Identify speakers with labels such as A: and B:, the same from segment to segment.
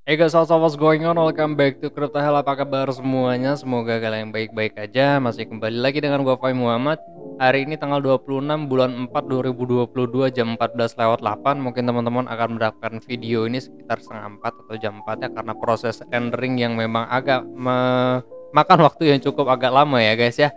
A: Hey guys, what's going on? Welcome back to Crypto Hell. Apa kabar semuanya? Semoga kalian baik-baik aja. Masih kembali lagi dengan gua Fai Muhammad. Hari ini tanggal 26 bulan 4 2022 jam 14:08. Mungkin teman-teman akan mendapatkan video ini sekitar setengah 4 atau jam 4 ya, karena proses rendering yang memang agak memakan waktu yang cukup agak lama ya guys ya.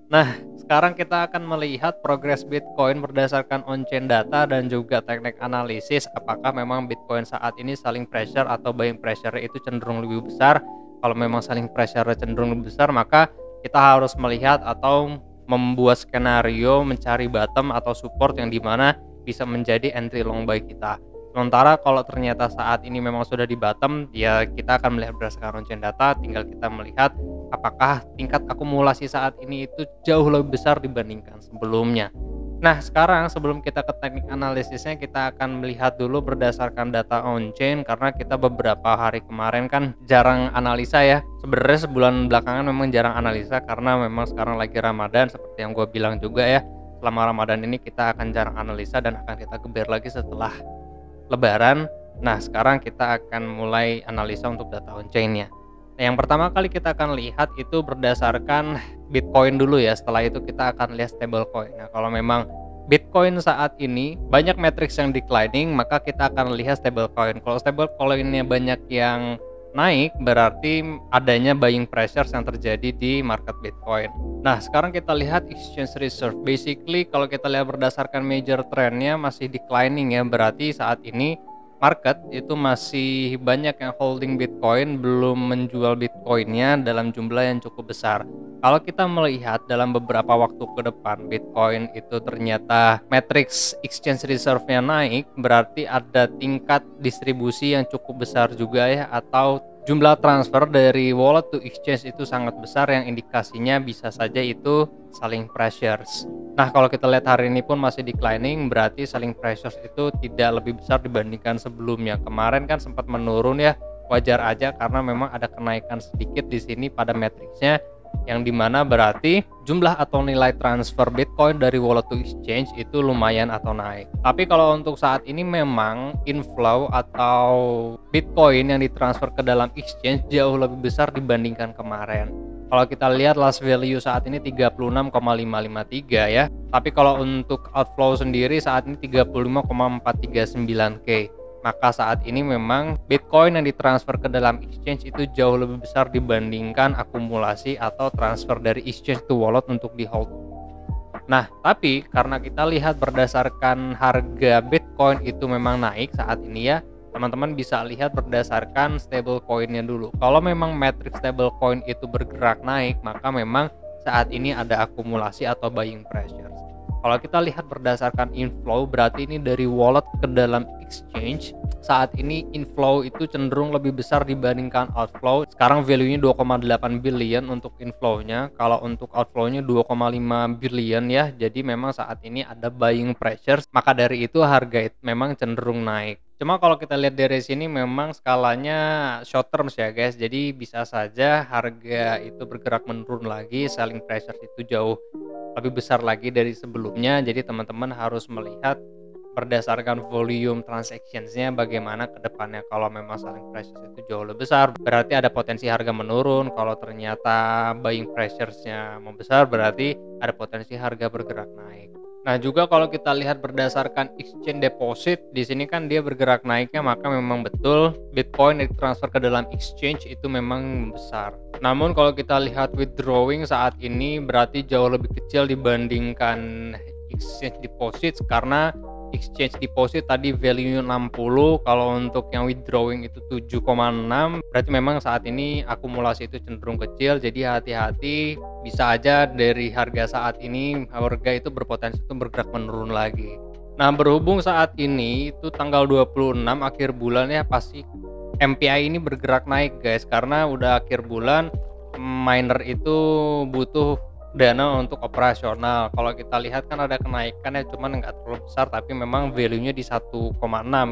A: Nah, sekarang kita akan melihat progres Bitcoin berdasarkan on-chain data dan juga teknik analisis. Apakah memang Bitcoin saat ini saling pressure atau buying pressure itu cenderung lebih besar? Kalau memang saling pressure cenderung lebih besar, maka kita harus melihat atau membuat skenario mencari bottom atau support yang dimana bisa menjadi entry long buy kita. Sementara kalau ternyata saat ini memang sudah di bottom, ya kita akan melihat berdasarkan on-chain data, tinggal kita melihat apakah tingkat akumulasi saat ini itu jauh lebih besar dibandingkan sebelumnya. Nah, sekarang sebelum kita ke teknik analisisnya, kita akan melihat dulu berdasarkan data on-chain, karena kita beberapa hari kemarin kan jarang analisa ya. Sebenarnya sebulan belakangan memang jarang analisa karena memang sekarang lagi Ramadan, seperti yang gue bilang juga ya. Selama Ramadan ini kita akan jarang analisa dan akan kita geber lagi setelah Lebaran. Nah, sekarang kita akan mulai analisa untuk data on-chain-nya. Nah, yang pertama kali kita akan lihat itu berdasarkan Bitcoin dulu ya. Setelah itu kita akan lihat stablecoin. Nah, kalau memang Bitcoin saat ini banyak matriks yang declining, maka kita akan lihat stablecoin. Kalau stablecoin-nya banyak yang naik, berarti adanya buying pressures yang terjadi di market Bitcoin. Nah, sekarang kita lihat exchange reserve. Basically, kalau kita lihat berdasarkan major trendnya masih declining ya, berarti saat ini market itu masih banyak yang holding Bitcoin, belum menjual Bitcoinnya dalam jumlah yang cukup besar. Kalau kita melihat dalam beberapa waktu ke depan Bitcoin itu ternyata matrix exchange reserve-nya naik, berarti ada tingkat distribusi yang cukup besar juga ya, atau jumlah transfer dari wallet to exchange itu sangat besar, yang indikasinya bisa saja itu saling pressures. Nah, kalau kita lihat hari ini pun masih declining, berarti selling pressures itu tidak lebih besar dibandingkan sebelumnya. Kemarin kan sempat menurun ya, wajar aja karena memang ada kenaikan sedikit di sini pada matriksnya, yang dimana berarti jumlah atau nilai transfer Bitcoin dari wallet to exchange itu lumayan atau naik. Tapi kalau untuk saat ini memang inflow atau Bitcoin yang ditransfer ke dalam exchange jauh lebih besar dibandingkan kemarin. Kalau kita lihat last value saat ini 36,553 ya. Tapi kalau untuk outflow sendiri saat ini 35,439K. Maka saat ini memang Bitcoin yang ditransfer ke dalam exchange itu jauh lebih besar dibandingkan akumulasi atau transfer dari exchange to wallet untuk di hold. Nah, tapi karena kita lihat berdasarkan harga Bitcoin itu memang naik saat ini ya, teman-teman bisa lihat berdasarkan stablecoin-nya dulu. Kalau memang matrix stablecoin itu bergerak naik, maka memang saat ini ada akumulasi atau buying pressure. Kalau kita lihat berdasarkan inflow, berarti ini dari wallet ke dalam exchange. Saat ini inflow itu cenderung lebih besar dibandingkan outflow. Sekarang value-nya 2,8 billion untuk inflow-nya. Kalau untuk outflow-nya 2,5 billion ya. Jadi memang saat ini ada buying pressure. Maka dari itu harga itu memang cenderung naik. Cuma kalau kita lihat dari sini memang skalanya short term ya guys. Jadi bisa saja harga itu bergerak menurun lagi, selling pressure itu jauh lebih besar lagi dari sebelumnya. Jadi teman-teman harus melihat berdasarkan volume transactionsnya bagaimana ke depannya. Kalau memang selling pressure itu jauh lebih besar, berarti ada potensi harga menurun. Kalau ternyata buying pressure-nya membesar, berarti ada potensi harga bergerak naik. Nah, juga kalau kita lihat berdasarkan exchange deposit, di sini kan dia bergerak naiknya, maka memang betul Bitcoin ditransfer ke dalam exchange itu memang besar. Namun kalau kita lihat withdrawing saat ini berarti jauh lebih kecil dibandingkan exchange deposit, karena exchange deposit tadi value-nya 60, kalau untuk yang withdrawing itu 7,6, berarti memang saat ini akumulasi itu cenderung kecil. Jadi hati-hati, bisa aja dari harga saat ini harga itu berpotensi itu bergerak menurun lagi. Nah, berhubung saat ini itu tanggal 26 akhir bulan ya, pasti MPI ini bergerak naik guys, karena udah akhir bulan, miner itu butuh dana untuk operasional. Kalau kita lihat kan ada kenaikan ya, cuman nggak terlalu besar, tapi memang value-nya di 1,6,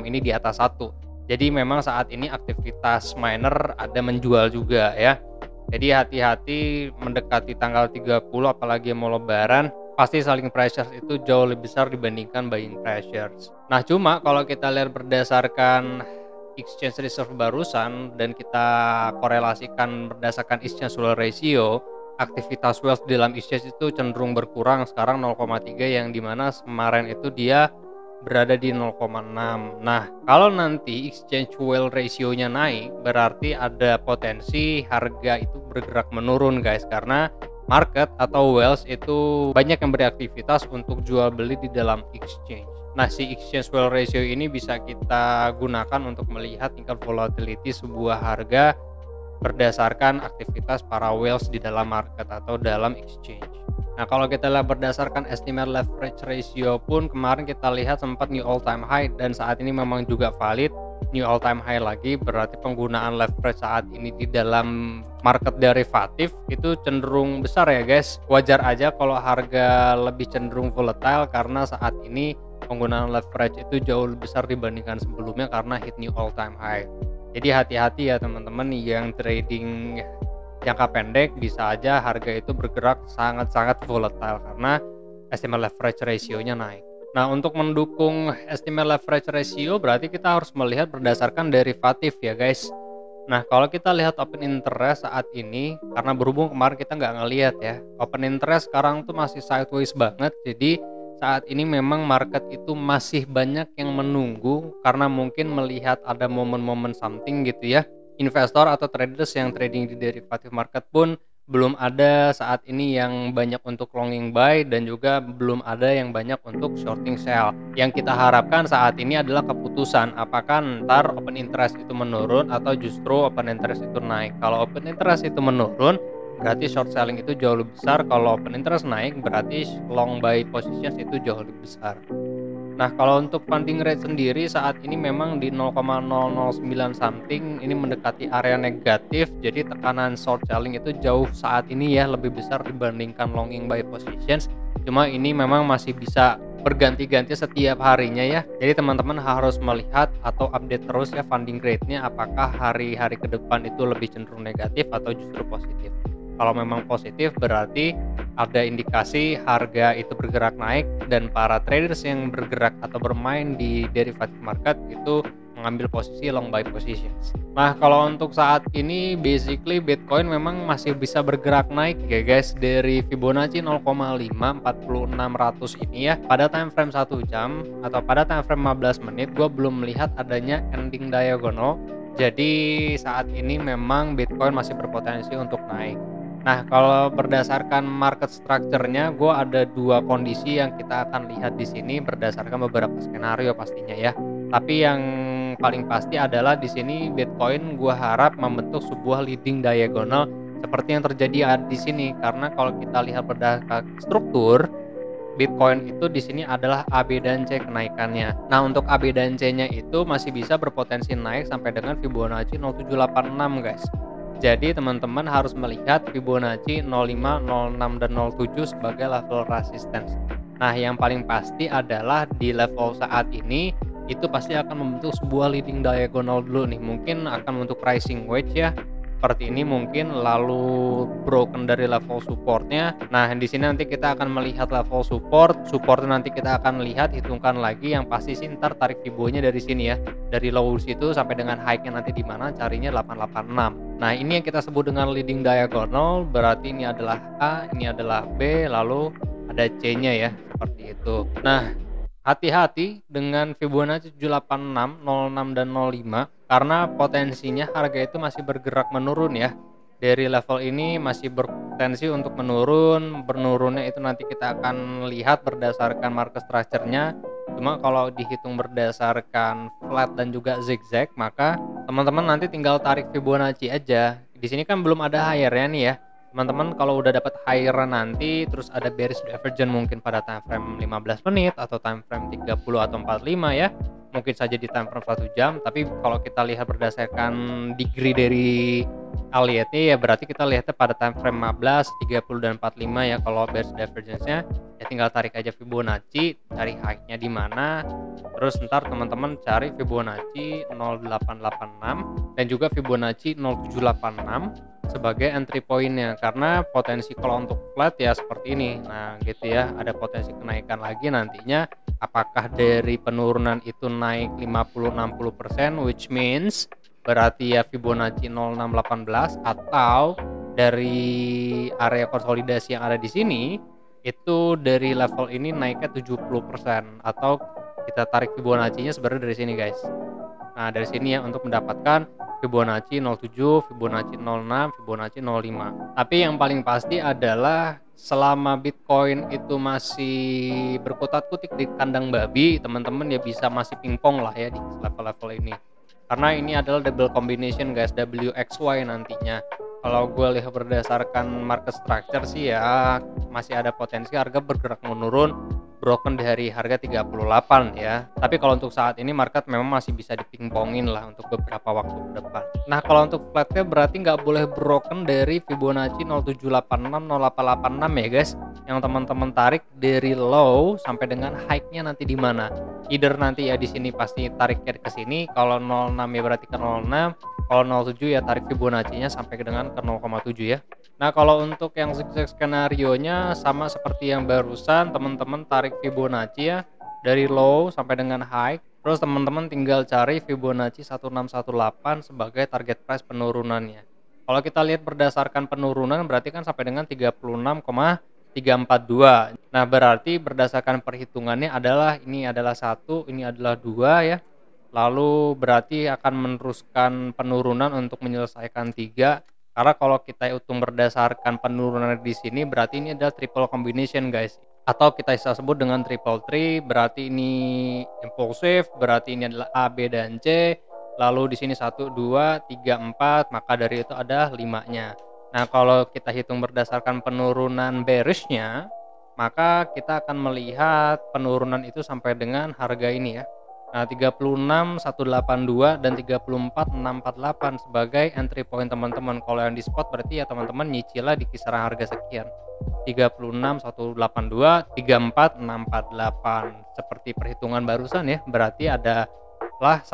A: ini di atas 1. Jadi memang saat ini aktivitas miner ada menjual juga ya. Jadi hati-hati mendekati tanggal 30, apalagi mau lebaran, pasti selling pressures itu jauh lebih besar dibandingkan buying pressures. Nah, cuma kalau kita lihat berdasarkan exchange reserve barusan dan kita korelasikan berdasarkan exchange whale ratio, aktivitas Wales di dalam exchange itu cenderung berkurang sekarang 0,3 yang dimana kemarin itu dia berada di 0,6. Nah, kalau nanti exchange whale ratio-nya naik, berarti ada potensi harga itu bergerak menurun guys, karena market atau Wales itu banyak yang beraktivitas untuk jual beli di dalam exchange. Nah, si exchange whale ratio ini bisa kita gunakan untuk melihat tingkat volatility sebuah harga berdasarkan aktivitas para whales di dalam market atau dalam exchange. Nah, kalau kita lihat berdasarkan estimate leverage ratio pun kemarin kita lihat sempat new all time high dan saat ini memang juga valid new all time high lagi, berarti penggunaan leverage saat ini di dalam market derivatif itu cenderung besar ya guys. Wajar aja kalau harga lebih cenderung volatile karena saat ini penggunaan leverage itu jauh lebih besar dibandingkan sebelumnya karena hit new all time high. Jadi hati-hati ya teman-teman yang trading jangka pendek, bisa aja harga itu bergerak sangat-sangat volatile karena estimate leverage ratio-nya naik. Nah, untuk mendukung estimate leverage ratio berarti kita harus melihat berdasarkan derivatif ya guys. Nah, kalau kita lihat open interest saat ini, karena berhubung kemarin kita nggak ngelihat ya, open interest sekarang tuh masih sideways banget, jadi saat ini memang market itu masih banyak yang menunggu karena mungkin melihat ada momen-momen something gitu ya. Investor atau traders yang trading di derivatif market pun belum ada saat ini yang banyak untuk longing buy dan juga belum ada yang banyak untuk shorting sell. Yang kita harapkan saat ini adalah keputusan apakah ntar open interest itu menurun atau justru open interest itu naik. Kalau open interest itu menurun, berarti short selling itu jauh lebih besar. Kalau open interest naik, berarti long buy positions itu jauh lebih besar. Nah, kalau untuk funding rate sendiri saat ini memang di 0,009 something, ini mendekati area negatif, jadi tekanan short selling itu jauh saat ini ya lebih besar dibandingkan longing buy positions. Cuma ini memang masih bisa berganti-ganti setiap harinya ya. Jadi teman-teman harus melihat atau update terus ya funding rate-nya, apakah hari-hari ke depan itu lebih cenderung negatif atau justru positif. Kalau memang positif berarti ada indikasi harga itu bergerak naik dan para traders yang bergerak atau bermain di derivative market itu mengambil posisi long buy positions. Nah, kalau untuk saat ini basically Bitcoin memang masih bisa bergerak naik ya guys, dari Fibonacci 0,54600 ini ya. Pada time frame 1 jam atau pada time frame 15 menit gue belum melihat adanya ending diagonal. Jadi saat ini memang Bitcoin masih berpotensi untuk naik. Nah, kalau berdasarkan market structure-nya, gue ada dua kondisi yang kita akan lihat di sini berdasarkan beberapa skenario pastinya ya. Tapi yang paling pasti adalah di sini Bitcoin gue harap membentuk sebuah leading diagonal seperti yang terjadi di sini, karena kalau kita lihat berdasarkan struktur Bitcoin itu di sini adalah A, B, dan C kenaikannya. Nah, untuk A, B, dan C-nya itu masih bisa berpotensi naik sampai dengan Fibonacci 0786 guys. Jadi teman-teman harus melihat Fibonacci 05, 06, dan 07 sebagai level resistance. Nah, yang paling pasti adalah di level saat ini itu pasti akan membentuk sebuah leading diagonal dulu nih. Mungkin akan membentuk rising wedge ya. Seperti ini mungkin, lalu broken dari level supportnya. Nah, di sini nanti kita akan melihat level support nanti kita akan lihat, hitungkan lagi, yang pasti sih ntar tarik fibonya dari sini ya, dari low situ sampai dengan high-nya nanti di mana, carinya 886. Nah, ini yang kita sebut dengan leading diagonal, berarti ini adalah A, ini adalah B, lalu ada C-nya ya, seperti itu. Nah, hati-hati dengan Fibonacci 786, 06, dan 05 karena potensinya harga itu masih bergerak menurun ya. Dari level ini masih berpotensi untuk menurun. Menurunnya itu nanti kita akan lihat berdasarkan market structure-nya. Cuma kalau dihitung berdasarkan flat dan juga zigzag, maka teman-teman nanti tinggal tarik Fibonacci aja. Di sini kan belum ada higher-nya nih ya. Teman-teman kalau udah dapat higher nanti terus ada bearish divergence mungkin pada time frame 15 menit atau time frame 30 atau 45 ya, mungkin saja di time frame 1 jam. Tapi kalau kita lihat berdasarkan degree dari Elliott ya, berarti kita lihatnya pada time frame 15, 30, dan 45 ya. Kalau bearish divergence-nya ya tinggal tarik aja Fibonacci, cari high-nya di mana, terus ntar teman-teman cari Fibonacci 0886 dan juga Fibonacci 0786 sebagai entry point-nya, karena potensi kalau untuk flat ya seperti ini. Nah gitu ya, ada potensi kenaikan lagi nantinya apakah dari penurunan itu naik 50-60%, which means berarti ya Fibonacci 0618, atau dari area konsolidasi yang ada di sini itu dari level ini naiknya 70%, atau kita tarik Fibonacci-nya sebenarnya dari sini guys. Nah dari sini ya untuk mendapatkan Fibonacci 07, Fibonacci 06, Fibonacci 05. Tapi yang paling pasti adalah selama Bitcoin itu masih berkutat-kutik di kandang babi, teman-teman ya bisa masih pingpong lah ya di level-level ini. Karena ini adalah double combination guys, WXY nantinya. Kalau gue lihat berdasarkan market structure sih ya masih ada potensi harga bergerak menurun, broken di hari harga 38 ya. Tapi kalau untuk saat ini market memang masih bisa dipingpongin lah untuk beberapa waktu ke depan. Nah kalau untuk flatnya berarti nggak boleh broken dari Fibonacci 0786, 0886 ya guys. Yang teman-teman tarik dari low sampai dengan high-nya nanti di mana. Either nanti ya di sini pasti tariknya ke sini, kalau 06 ya berarti ke 06, kalau 07 ya tarik Fibonacci-nya sampai dengan ke 0,7 ya. Nah kalau untuk yang zigzag skenario-nya sama seperti yang barusan, teman-teman tarik Fibonacci ya dari low sampai dengan high, terus teman-teman tinggal cari Fibonacci 1618 sebagai target price penurunannya. Kalau kita lihat berdasarkan penurunan berarti kan sampai dengan 36,342. Nah berarti berdasarkan perhitungannya adalah ini adalah 1, ini adalah 2 ya. Lalu berarti akan meneruskan penurunan untuk menyelesaikan 3. Karena kalau kita hitung berdasarkan penurunan di sini berarti ini adalah triple combination guys. Atau kita bisa sebut dengan triple tree, berarti ini impulsif, berarti ini adalah A, B, dan C. Lalu di sini 1, 2, 3, 4, maka dari itu ada 5-nya. Nah kalau kita hitung berdasarkan penurunan bearishnya, maka kita akan melihat penurunan itu sampai dengan harga ini ya. Nah 36.182 dan 34.648 sebagai entry point teman-teman. Kalau yang di spot berarti ya teman-teman nyicillah di kisaran harga sekian, 36.182, 34.648 seperti perhitungan barusan ya. Berarti adalah 1,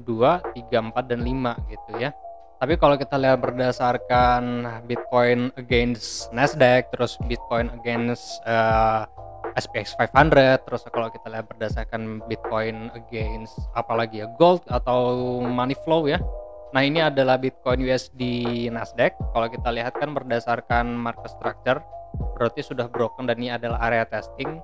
A: 2, 3, 4, dan 5 gitu ya. Tapi kalau kita lihat berdasarkan Bitcoin against Nasdaq, terus Bitcoin against SPX 500, terus kalau kita lihat berdasarkan Bitcoin against apalagi ya gold atau money flow ya. Nah ini adalah Bitcoin USD Nasdaq. Kalau kita lihat kan berdasarkan market structure berarti sudah broken dan ini adalah area testing.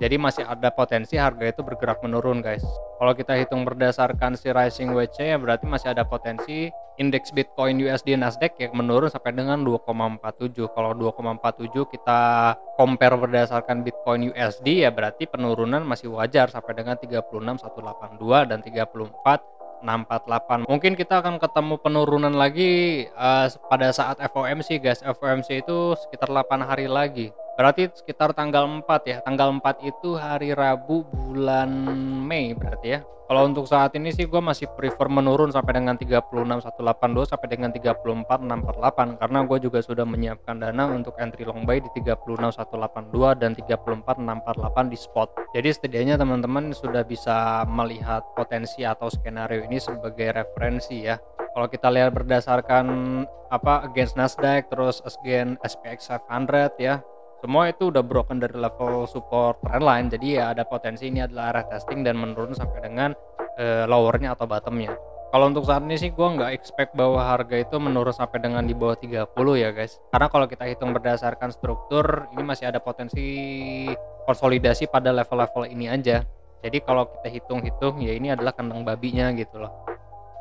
A: Jadi masih ada potensi harga itu bergerak menurun guys. Kalau kita hitung berdasarkan si rising wedge ya berarti masih ada potensi indeks Bitcoin USD Nasdaq yang menurun sampai dengan 2,47. Kalau 2,47 kita compare berdasarkan Bitcoin USD ya berarti penurunan masih wajar sampai dengan 36.182 dan 34.648. Mungkin kita akan ketemu penurunan lagi pada saat FOMC guys. FOMC itu sekitar 8 hari lagi. Berarti sekitar tanggal 4 ya. Tanggal 4 itu hari Rabu bulan Mei berarti ya. Kalau untuk saat ini sih gue masih prefer menurun sampai dengan 36.182 sampai dengan 34.648 karena gue juga sudah menyiapkan dana untuk entry long buy di 36.182 dan 34.648 di spot. Jadi setidaknya teman-teman sudah bisa melihat potensi atau skenario ini sebagai referensi ya. Kalau kita lihat berdasarkan against Nasdaq terus against SPX 500 ya. Semua itu udah broken dari level support trendline, jadi ya ada potensi ini adalah area testing dan menurun sampai dengan lowernya atau bottomnya. Kalau untuk saat ini sih gue nggak expect bahwa harga itu menurun sampai dengan di bawah 30 ya guys. Karena kalau kita hitung berdasarkan struktur ini masih ada potensi konsolidasi pada level-level ini aja. Jadi kalau kita hitung-hitung ya ini adalah kandang babinya gitu loh.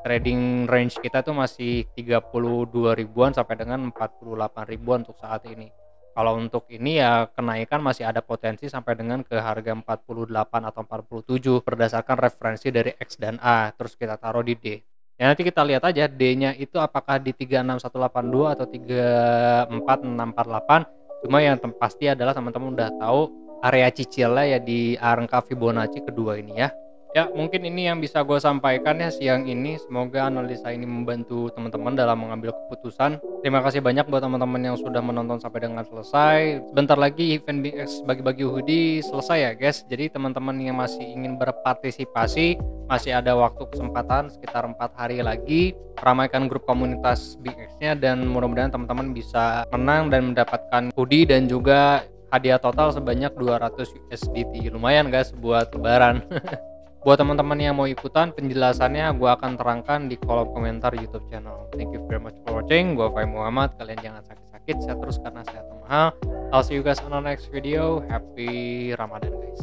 A: Trading range kita tuh masih 32 ribuan sampai dengan 48 ribuan untuk saat ini. Kalau untuk ini ya kenaikan masih ada potensi sampai dengan ke harga 48 atau 47 berdasarkan referensi dari X dan A. Terus kita taruh di D. Ya nanti kita lihat aja D-nya itu apakah di 36182 atau 34648. Cuma yang pasti adalah teman-teman udah tahu area cicilnya ya di angka Fibonacci kedua ini ya. Ya mungkin ini yang bisa gue sampaikan ya siang ini. Semoga analisa ini membantu teman-teman dalam mengambil keputusan. Terima kasih banyak buat teman-teman yang sudah menonton sampai dengan selesai. Sebentar lagi event BX bagi-bagi hoodie selesai ya guys. Jadi teman-teman yang masih ingin berpartisipasi masih ada waktu kesempatan sekitar 4 hari lagi. Ramaikan grup komunitas BX-nya dan mudah-mudahan teman-teman bisa menang dan mendapatkan hoodie dan juga hadiah total sebanyak 200 USDT. Lumayan guys buat lebaran. Buat teman-teman yang mau ikutan, penjelasannya gue akan terangkan di kolom komentar YouTube channel. Thank you very much for watching. Gue Fai Muhammad. Kalian jangan sakit-sakit, sehat terus karena sehat mahal. I'll see you guys on the next video. Happy Ramadan guys.